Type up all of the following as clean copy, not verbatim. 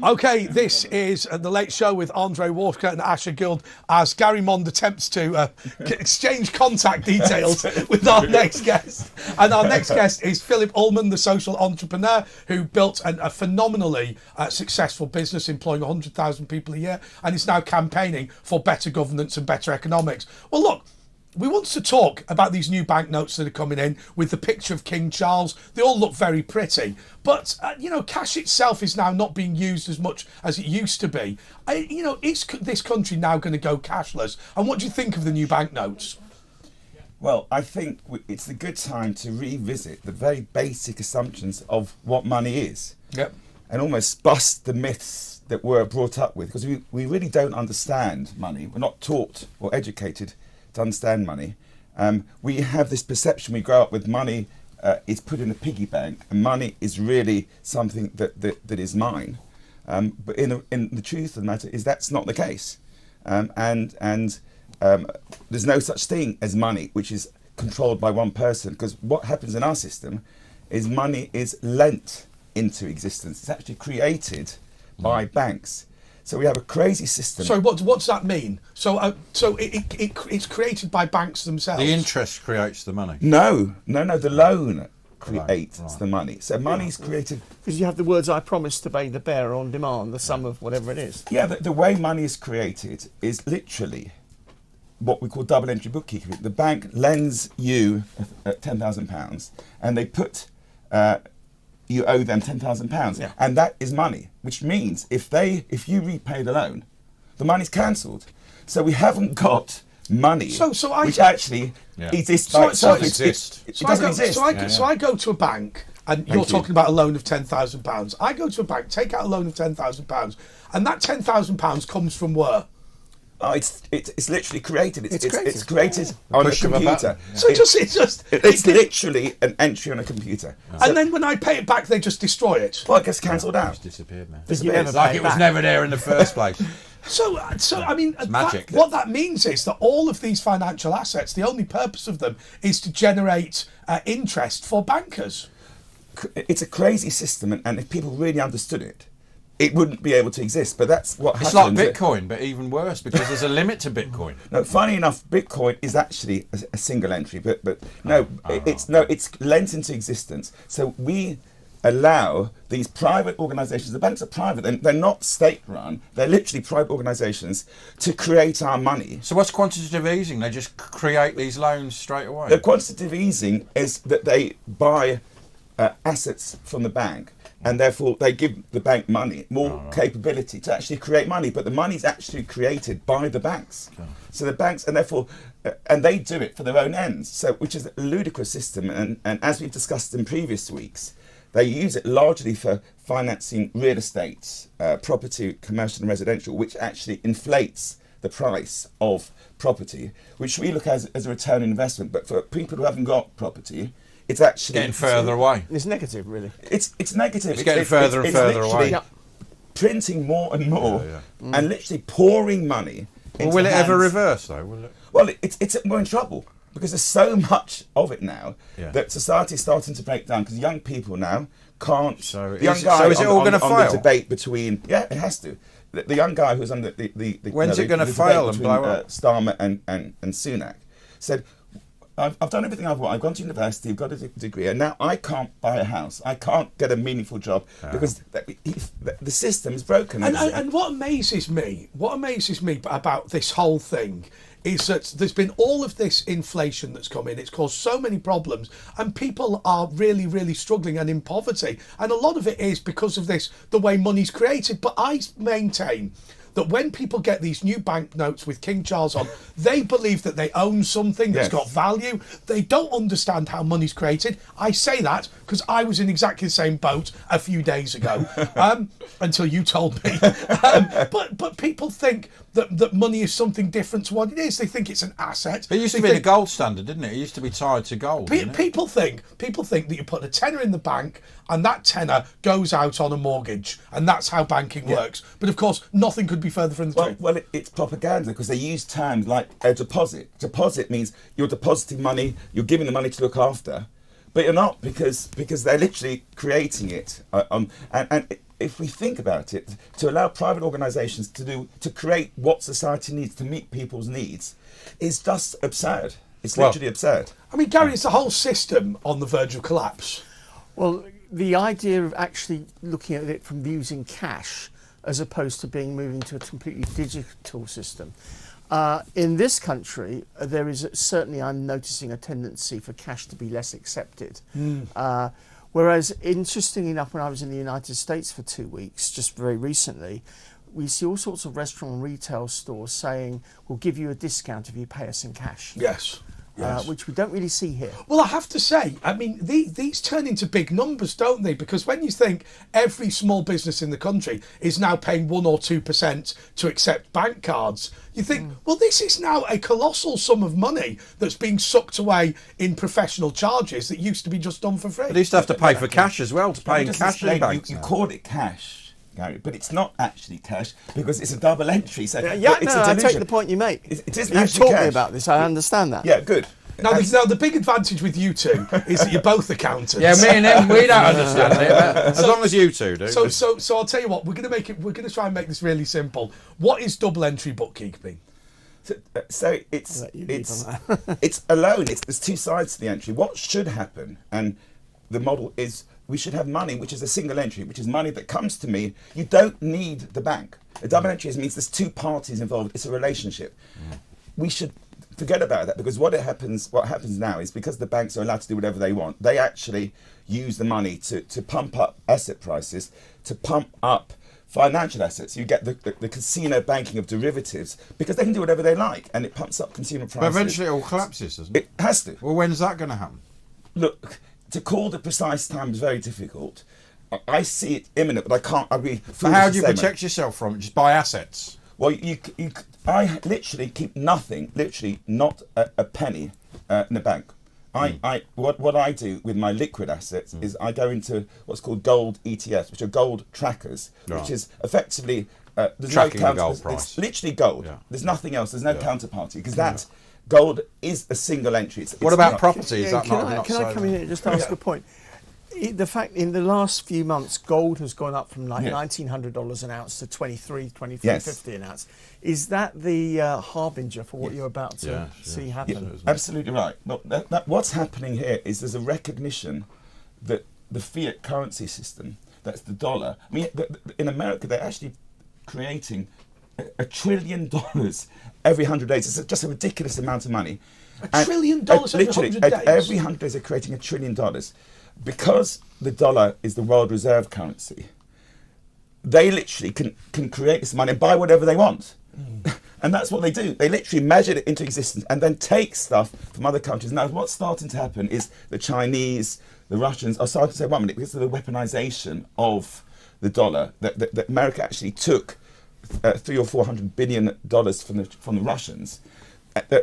Okay, this is The Late Show with Andre Walker and Asher Gould as Gary Mond attempts to exchange contact details with our next guest. And our next guest is Phillip Ullmann, the social entrepreneur who built a phenomenally successful business employing 100,000 people a year and is now campaigning for better governance and better economics. Well, look, we want to talk about these new banknotes that are coming in with the picture of King Charles. They all look very pretty. But, cash itself is now not being used as much as it used to be. Is this country now going to go cashless? And what do you think of the new banknotes? Well, I think it's a good time to revisit the very basic assumptions of what money is. Yep. And almost bust the myths that we're brought up with. Because we really don't understand money. We're not taught or educated to understand money. We have this perception, we grow up with money is put in a piggy bank, and money is really something that is mine. But in the truth of the matter is that's not the case. And there's no such thing as money which is controlled by one person, because what happens in our system is money is lent into existence. It's actually created by banks. So we have a crazy system. Sorry, what does that mean? So it's created by banks themselves? The interest creates the money. No. The loan creates the money. So money's created... Because you have the words, I promise to pay the bearer on demand, the sum of whatever it is. Yeah, the way money is created is literally what we call double entry bookkeeping. The bank lends you £10,000 and they put... you owe them £10,000, and that is money. Which means if you repay the loan, the money's cancelled. So we haven't got money, which actually exists by itself. It doesn't exist. So I go to a bank, and you're talking about a loan of £10,000. I go to a bank, take out a loan of £10,000, and that £10,000 comes from where? Oh, it's literally created. It's created on a computer. So it's literally an entry on a computer. And then when I pay it back, they just destroy it. Well, it gets cancelled out. It's disappeared now. Like it was never there in the first place. So I mean, magic. What that means is that all of these financial assets, the only purpose of them is to generate interest for bankers. It's a crazy system, and if people really understood it, it wouldn't be able to exist. But that's what happens. It's like Bitcoin, but even worse, because there's a limit to Bitcoin. No, funny enough, Bitcoin is actually a single entry, but it's lent into existence. So we allow these private organisations, the banks are private, and they're not state-run, they're literally private organisations, to create our money. So what's quantitative easing? They just create these loans straight away? The quantitative easing is that they buy assets from the bank, and therefore they give the bank money, more capability to actually create money, but the money is actually created by the banks. So the banks, and therefore, and they do it for their own ends, so which is a ludicrous system, and as we've discussed in previous weeks, they use it largely for financing real estate, property, commercial and residential, which actually inflates the price of property, which we look at as a return on investment, but for people who haven't got property, it's actually getting further away. It's negative, really. It's negative. It's getting further and further away. Printing more and more, and literally pouring money. Well, will it ever reverse, though? Will it? Well, we're in trouble because there's so much of it now that society's starting to break down. Because young people now can't. So the young guy is it all going to fail? The debate between it has to. The young guy who's under the when's it going to fail and blow up? Starmer and Sunak said, I've done everything I've wanted. I've gone to university, I've got a degree, and now I can't buy a house. I can't get a meaningful job because the system is broken. And what amazes me about this whole thing is that there's been all of this inflation that's come in. It's caused so many problems, and people are really, really struggling and in poverty. And a lot of it is because of this, the way money's created. But I maintain that when people get these new banknotes with King Charles on, they believe that they own something that's got value. They don't understand how money's created. I say that because I was in exactly the same boat a few days ago, until you told me. But people think that money is something different to what it is. They think it's an asset. It used to be the gold standard, didn't it? It used to be tied to gold. People think that you put a tenner in the bank and that tenner goes out on a mortgage, and that's how banking works. But of course, nothing could be further from the truth. Well, it's propaganda because they use terms like a deposit. Deposit means you're depositing money, you're giving the money to look after, but you're not because they're literally creating it. And if we think about it, to allow private organisations to create what society needs to meet people's needs is just absurd. It's literally absurd. I mean, Gary, is the whole system on the verge of collapse? Well, the idea of actually looking at it from using cash as opposed to being moving to a completely digital system. In this country, there is certainly, I'm noticing a tendency for cash to be less accepted. Whereas, interestingly enough, when I was in the United States for 2 weeks, just very recently, we see all sorts of restaurant and retail stores saying, we'll give you a discount if you pay us in cash. Yes. Which we don't really see here. Well, I have to say, I mean, these turn into big numbers, don't they? Because when you think every small business in the country is now paying 1 or 2% to accept bank cards, you think, well, this is now a colossal sum of money that's being sucked away in professional charges that used to be just done for free. But they used to have to pay for cash as well, to pay in Just cash in explain, banks. you call it cash, Gary, but it's not actually cash because it's a double entry. So Yeah, it's no, a I take delusion. the point you make. It isn't You've actually taught cash. me about this, I understand that. Yeah, good. Now, the big advantage with you two is that you're both accountants. Yeah, me and him, we don't understand it. But as long as you two do. So I'll tell you what, we're going to try and make this really simple. What is double entry bookkeeping? So it's alone. There's two sides to the entry. What should happen, and the model is, we should have money which is a single entry, which is money that comes to me. You don't need the bank. A double entry means there's two parties involved. It's a relationship. We should forget about that, because what happens now is, because the banks are allowed to do whatever they want, they actually use the money to pump up asset prices, to pump up financial assets. You get the casino banking of derivatives, because they can do whatever they like, and it pumps up consumer prices. But eventually it all collapses, doesn't it? It has to. Well, when's that going to happen? Look, to call the precise time is very difficult. I see it imminent, but I can't. I'd be But how do you foolish to say, protect mate. yourself from it? Just buy assets. Well, I literally keep nothing, literally not a penny in the bank. What I do with my liquid assets is I go into what's called Gould ETFs, which are gold trackers, which is effectively there's Tracking the no gold it's price. literally gold. Yeah. There's nothing else. There's no counterparty, because that gold is a single entry. What about property? Is Yeah, that not can I come in here and just ask a point? The fact in the last few months, gold has gone up from like $1,900 an ounce to $23.50 an ounce. Is that the harbinger for what you're about to see happen? Absolutely right. Well, what's happening here is there's a recognition that the fiat currency system, that's the dollar. I mean, in America, they're actually creating $1 trillion every 100 days. It's just a ridiculous amount of money. $1 trillion every 100 days? Every 100 days, they're creating $1 trillion. Because the dollar is the world reserve currency, they literally can create this money and buy whatever they want. And that's what they do. They literally measure it into existence and then take stuff from other countries. Now, what's starting to happen is the Chinese, the Russians are starting to say, 1 minute, because of the weaponization of the dollar, that America actually took $300 or $400 billion from the Russians.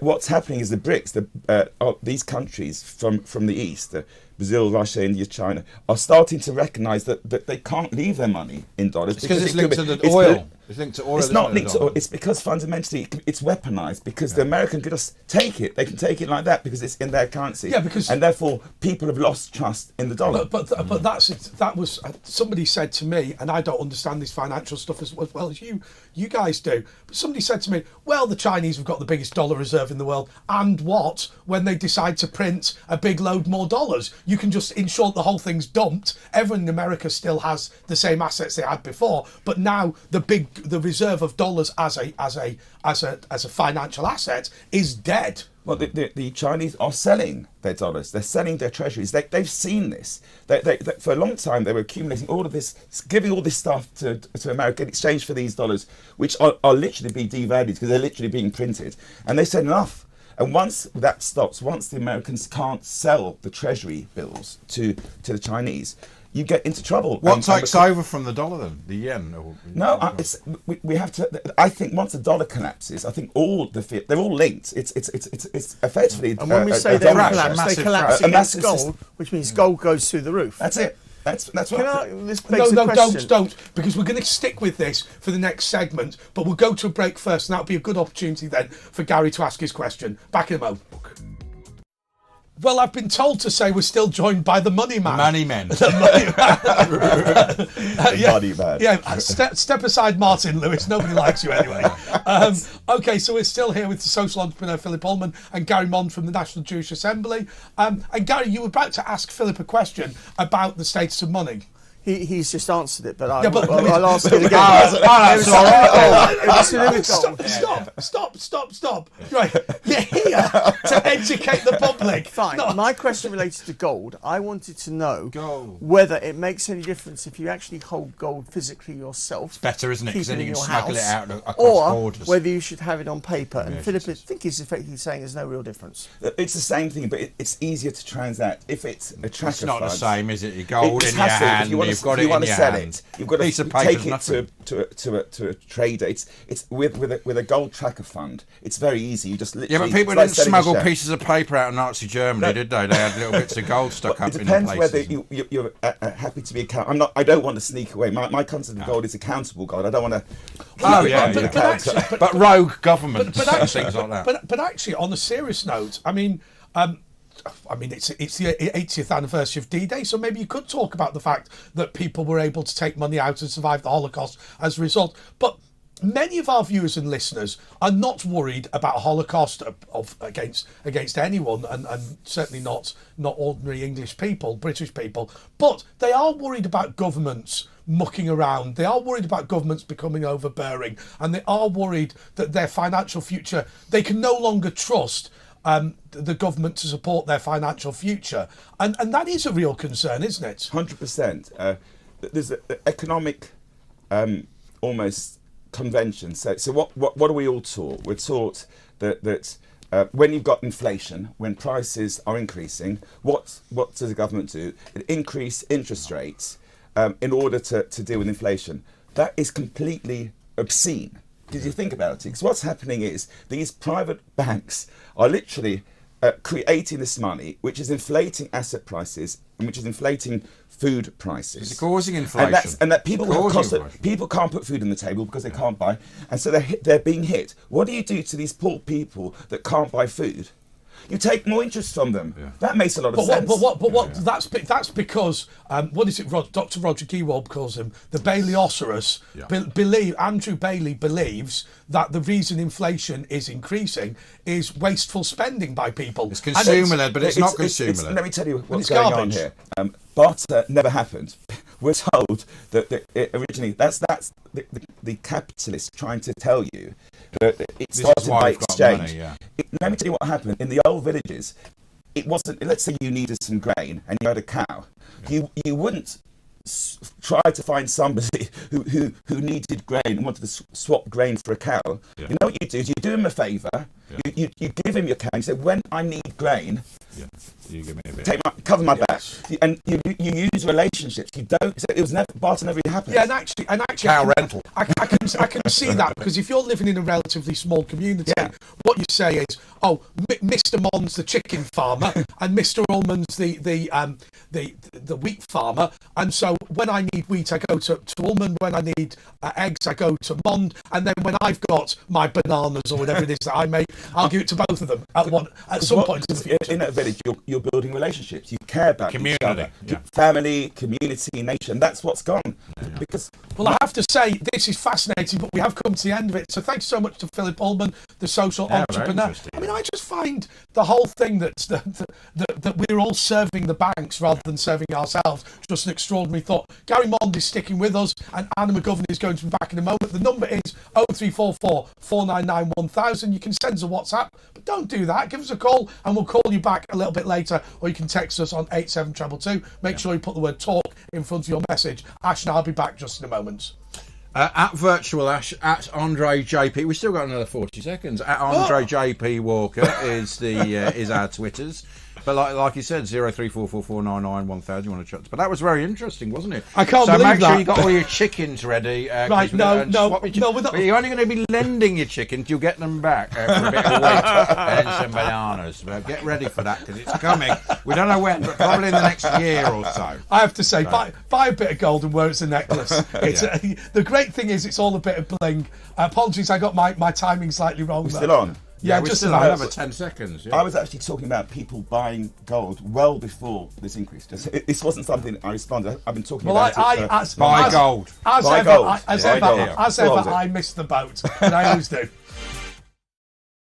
What's happening is the BRICS, these countries from the East, Brazil, Russia, India, China, are starting to recognise that they can't leave their money in dollars. Because it's linked to the oil. It's linked to oil. It's not linked to oil. It's because fundamentally it's weaponized, because the American could just take it. They can take it like that because it's in their currency. Yeah, because and therefore people have lost trust in the dollar. But that was somebody said to me, and I don't understand this financial stuff as well as you guys do. But somebody said to me, well, the Chinese have got the biggest dollar reserve in the world, and what? When they decide to print a big load more dollars, you can just, in short, the whole thing's dumped. Everyone in America still has the same assets they had before, but now the reserve of dollars as a financial asset is dead. Well, the Chinese are selling their dollars. They're selling their treasuries. They've seen this. They, for a long time, they were accumulating all of this, giving all this stuff to America in exchange for these dollars, which are literally being devalued because they're literally being printed. And they said enough. And once that stops, once the Americans can't sell the treasury bills to the Chinese, you get into trouble. What takes over from the dollar then? The yen? No, we have to. I think once the dollar collapses, I think they're all linked. It's effectively. And when we say they collapse against gold, which means gold goes through the roof. That's it. That's what. Don't, because we're going to stick with this for the next segment, but we'll go to a break first, and that'll be a good opportunity then for Gary to ask his question. Back in a moment. Well, I've been told to say we're still joined by the money man. Money men. The money man. Money man. Yeah, step aside, Martin Lewis. Nobody likes you anyway. Okay, so we're still here with the social entrepreneur Phillip Ullmann and Gary Mond from the National Jewish Assembly. And Gary, you were about to ask Philip a question about the status of money. He's just answered it, but, I'll ask it again. Stop. Right, you're here to educate the public. Fine. No. My question related to gold. I wanted to know Gold. whether it makes any difference if you actually hold gold physically yourself. It's better, isn't it? Because then you can your smuggle house, it out across or borders. whether you should have it on paper. And Yeah, Philip, I think he's effectively saying there's no real difference. It's the same thing, but it's easier to transact if it's a tracker. It's not the fund. same, is it? Your gold It's in your hassle. hand, you've got it in your sell hand. it, you've got to Piece of paper's take it nothing. to a trader. It's with a gold tracker fund. It's very easy. You just Yeah, literally. but people it's like didn't selling a smuggle share. pieces of paper out of Nazi Germany, did they? They had little bits of gold stuck Well, up it in the depends places. whether you're happy to be accountable. I don't want to sneak away. My concept of gold is accountable gold. I don't want to. Oh, yeah, but, yeah. but actually, But rogue governments but and actually, things like that. But actually, on a serious note, I mean, it's the 80th anniversary of D-Day, so maybe you could talk about the fact that people were able to take money out and survive the Holocaust as a result. But many of our viewers and listeners are not worried about a Holocaust against anyone, and certainly not ordinary English people, British people. But they are worried about governments mucking around. They are worried about governments becoming overbearing, and they are worried that their financial future, they can no longer trust the government to support their financial future. And that is a real concern, isn't it? 100%. There's an economic almost convention. So what are we all taught? We're taught that when you've got inflation, when prices are increasing, what does the government do? It increase interest rates in order to deal with inflation. That is completely obscene. Did you think about it? Because what's happening is these private banks are literally creating this money, which is inflating asset prices and which is inflating food prices. It's causing inflation. And that people Causing people can't put food on the table because they can't buy, and so they're being hit. What do you do to these poor people that can't buy food? You take more interest from them. Yeah. That makes a lot of sense. That's because what is it? Dr. Roger Gewolb calls him the Bailey-Osirus. Yeah. Andrew Bailey believes that the reason inflation is increasing is wasteful spending by people. It's consumer-led, but it's not consumer-led. Let me tell you what's it's going garbage. on here. Barter never happened. We're told that it originally that's the capitalists trying to tell you that it started by exchange. Money, yeah. Let me tell you what happened in the old villages. It wasn't. Let's say you needed some grain and you had a cow. You wouldn't try to find somebody who needed grain and wanted to swap grain for a cow. Yeah. You know what you do? Is you do him a favour. Yeah. You give him your cow. You say, when I need grain, you give me a bit. Cover my back, and you use relationships. You don't. So it was never. Barter never really happened. Yeah, and actually, cow rental. I can see that, because if you're living in a relatively small community, what you say is, oh, Mr. Mond's the chicken farmer, and Mr. Ullmann's the wheat farmer, and so when I need wheat, I go to Ullmann. When I need eggs, I go to Mond, and then when I've got my bananas or whatever it is that I make, I'll give it to both of them at some point in the future. In a village, you're building relationships. You care about community, each other, family, community, nation. That's what's gone. Because I have to say, this is fascinating, but we have come to the end of it. So thanks so much to Phillip Ullmann, the social entrepreneur. I mean, I just find the whole thing that we're all serving the banks rather than serving ourselves just an extraordinary thought. Gary Mond is sticking with us, and Anna McGovern is going to be back in a moment. The number is 0344 499 1000. You can send us a WhatsApp, but don't do that. Give us a call, and we'll call you back a little bit later, or you can text us on 87222. Make sure you put the word talk in front of your message. Ash and I'll be back just in a moment. At Virtual Ash, at Andre JP, we've still got another 40 seconds. At Andre JP Walker is our Twitters. But like you said, 03444991,000. You want to chat? But that was very interesting, wasn't it? I can't believe that. So make sure you got all your chickens ready. Right? No. We're not. But you're only going to be lending your chickens. You'll get them back for a bit of wheat and some bananas. But get ready for that, because it's coming. We don't know when, but probably in the next year or so. I have to say, buy a bit of gold and wear it as a necklace. The great thing is, it's all a bit of bling. Apologies, I got my timing slightly wrong. We're still on. Yeah, we just still about. have another 10 seconds. Yeah. I was actually talking about people buying gold well before this increase. This wasn't something I responded. I've been talking Well, about it. Buy gold. As Buy ever, gold. as Buy ever, gold. as What ever, was it? I missed the boat, and I always do.